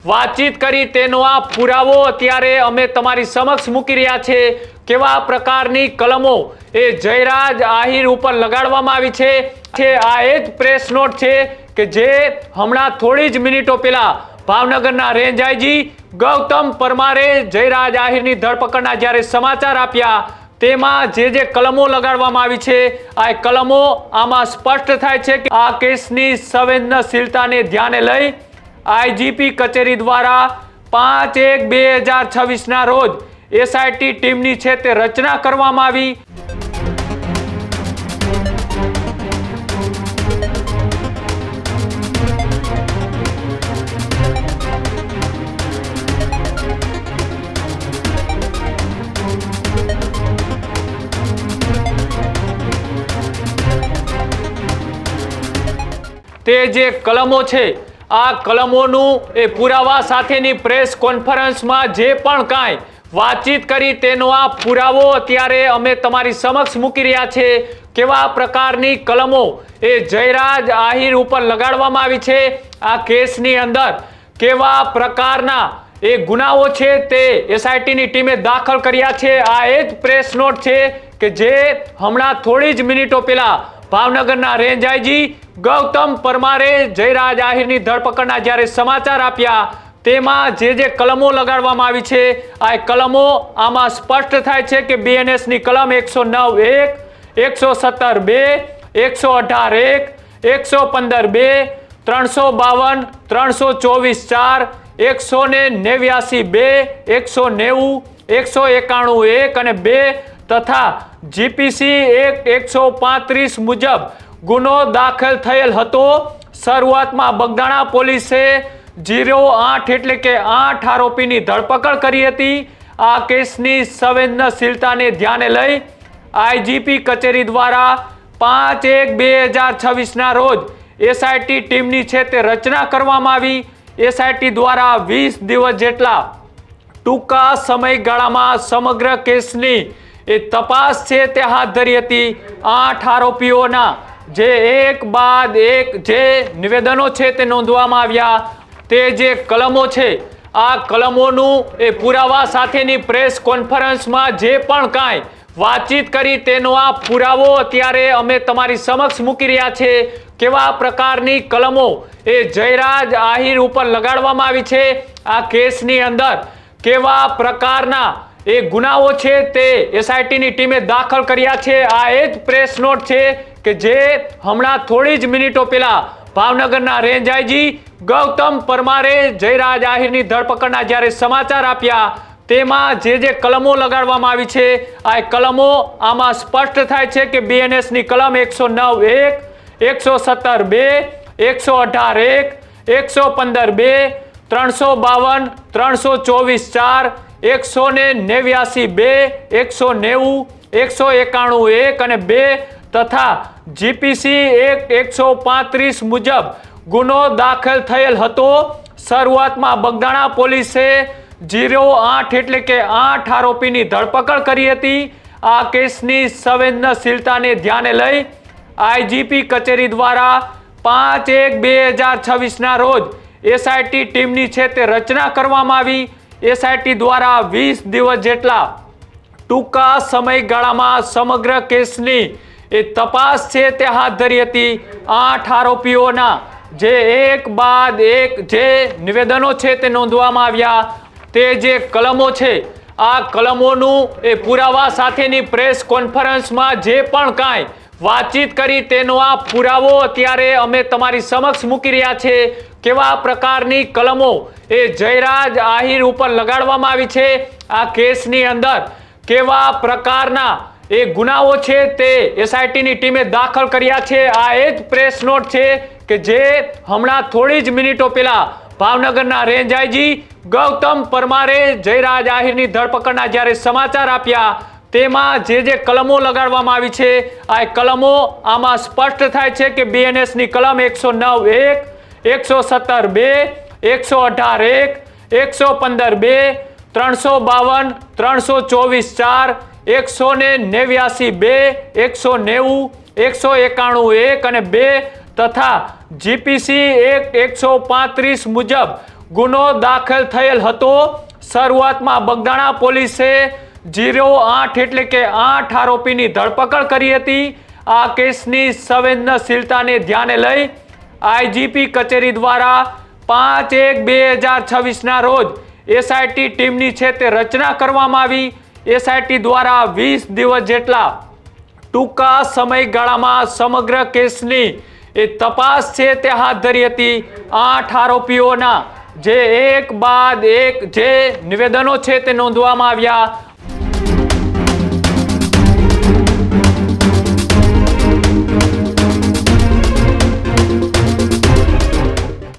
વાતચીત કરી તેનો આ પુરાવો અત્યારે અમે તમારી સમક્ષ મૂકી રહ્યા છે। કેવા પ્રકારની કલમો એ જયરાજ આહિર ઉપર લગાડવામાં આવી છે। આ એ જ પ્રેસ નોટ છે કે જે હમણાં થોડી જ મિનિટો પહેલા ભાવનગરના રેન્જ આઈજી ગૌતમ પરમારે જયરાજ આહિરની ધરપકડના જ્યારે સમાચાર આપ્યા તેમાં જે કલમો લગાડવામાં આવી છે આ કલમો આમાં સ્પષ્ટ થાય છે કે આ કેસની સંવેદનશીલતાને ધ્યાને લઈ આઈજીપી કચેરી દ્વારા 5/1/2026 રોજ એસઆઈટી ટીમની છે તે રચના કરવામાં આવી। તે જે કલમો છે આ કલમોનું એ પુરાવા સાથેની પ્રેસ કોન્ફરન્સમાં જે પણ કાંઈ વાતચીત કરી તેનો આ પુરાવો અત્યારે અમે તમારી સમક્ષ મૂકી રહ્યા છે। કેવા પ્રકારની કલમો એ જયરાજ આહિર ઉપર લગાડવામાં આવી છે આ કેસની અંદર કેવા પ્રકારના એ ગુનાઓ છે તે એસઆઈટીની ટીમે દાખલ કર્યા છે। આ એ જ પ્રેસ નોટ છે કે જે હમણાં થોડી જ મિનિટો પહેલા ભાવનગરના રેન્જ આઈજી ગૌતમ પરમારે જયરાજ આહિરની ધરપકડના જ્યારે સમાચાર આપ્યા તેમાં જે કલમો લગાડવામાં આવી છે આ કલમો આમાં સ્પષ્ટ થાય છે કે બીએનએસની કલમ 109(1), 117(2), 118(1), 115(2), 352, 324(4), 189(2), 190, 191 અને 2 તથા જીપીસી એક્ટ 135 મુજબ ગુનો દાખલ થયેલ હતો। શરૂઆતમાં બગદાણા પોલીસે 08 એટલે કે 8 આરોપીની ધરપકડ કરી હતી। આ કેસની સંવેદનશીલતાને ધ્યાને લઈ આઈજીપી કચેરી દ્વારા 5/1/2026 રોજ એસઆઈટી ટીમની છે તે રચના કરવામાં આવી। એસઆઈટી દ્વારા 20 દિવસ જેટલા ટૂંકા સમયગાળામાં સમગ્ર કેસની એ તપાસ છે તે હાથ ધરી હતી। 8 આરોપીઓના જે એક બાદ એક જે નિવેદનો છે તે નોંધવામાં આવ્યા। તે જે કલમો છે આ કલમોનું એ પુરાવા સાથેની પ્રેસ કોન્ફરન્સમાં જે પણ કાંઈ વાતચીત કરી તેનો આ પુરાવો અત્યારે અમે તમારી સમક્ષ મૂકી રહ્યા છે। કેવા પ્રકારની કલમો એ જયરાજ આહિર ઉપર લગાડવામાં આવી છે આ કેસની અંદર કેવા પ્રકારના એ ગુનાઓ છે તે એસઆઈટીની ટીમે દાખલ કર્યા છે। આ એ જ પ્રેસ નોટ છે કે જે હમણાં થોડી જ મિનિટો પહેલા ભાવનગરના રેન્જ આઈજી ગૌતમ પરમારે જયરાજ આહિરની ધરપકડના જ્યારે સમાચાર આપ્યા તેમાં જે કલમો લગાડવામાં આવી છે આ કલમો આમાં સ્પષ્ટ થાય છે કે બીએનએસની કલમ 109(1), 117(2), 118(1), 115(2), 352, 324(4), 189(2), 190, 191 અને 2 તથા જીપીસી એક્ટ 135 મુજબ ગુનો દાખલ થયેલ હતો। શરૂઆતમાં બગદાણા પોલીસે 08 એટલે કે 8 આરોપીની ધરપકડ કરી હતી। આ કેસની સંવેદનશીલતાને ધ્યાને લઈ આઈજીપી કચેરી દ્વારા 5/1/2026 રોજ એસઆઈટી ટીમની છે તે રચના કરવામાં આવી। એસઆઈટી દ્વારા 20 દિવસ જેટલા ટૂંકા સમયગાળામાં સમગ્ર કેસની એ તપાસ છે તે હાથ ધરી હતી। 8 આરોપીઓના જે એક બાદ એક જે નિવેદનો છે તે નોંધવામાં આવ્યા। તે જે કલમો છે આ કલમોનું એ પુરાવા સાથેની પ્રેસ કોન્ફરન્સમાં જે પણ કાંઈ વાતચીત કરી તેનો આ પુરાવો અત્યારે અમે તમારી સમક્ષ મૂકી રહ્યા છે। કેવા પ્રકારની કલમો એ જયરાજ આહિર ઉપર લગાડવામાં આવી છે આ કેસની અંદર કેવા પ્રકારના એ ગુનાઓ છે તે એસઆઈટીની ટીમે દાખલ કર્યા છે। આ એ જ પ્રેસ નોટ છે કે જે હમણાં થોડી જ મિનિટો પહેલા ભાવનગરના રેન્જ આઈજી ગૌતમ પરમારે જયરાજ આહિરની ધરપકડના જ્યારે સમાચાર આપ્યા તેમાં જે કલમો લગાડવામાં આવી છે આ કલમો આમાં સ્પષ્ટ થાય છે કે બીએનએસની કલમ 109(1), 117(2), 118(1), 115(2), 352, 324(4), 189(2), 190, 191 અને 2 તથા જીપીસી એક્ટ 135 મુજબ ગુનો દાખલ થયેલ હતો. શરૂઆતમાં બગદાણા પોલીસે 08 એટલે કે 8 આરોપીની ધરપકડ કરી હતી. આ કેસની સંવેદનશીલતાને ધ્યાને લઈ આઈજીપી કચેરી દ્વારા 5/1/2026 રોજ એસઆઈટી ટીમની છે તે રચના કરવામાં આવી. એસઆઈટી દ્વારા 20 દિવસ જેટલા ટૂંકા સમયગાળામાં સમગ્ર કેસની એ તપાસ છે તે હાથ ધરી હતી. 8 આરોપીઓના જે એક બાદ એક જે નિવેદનો છે તે નોંધવામાં આવ્યા.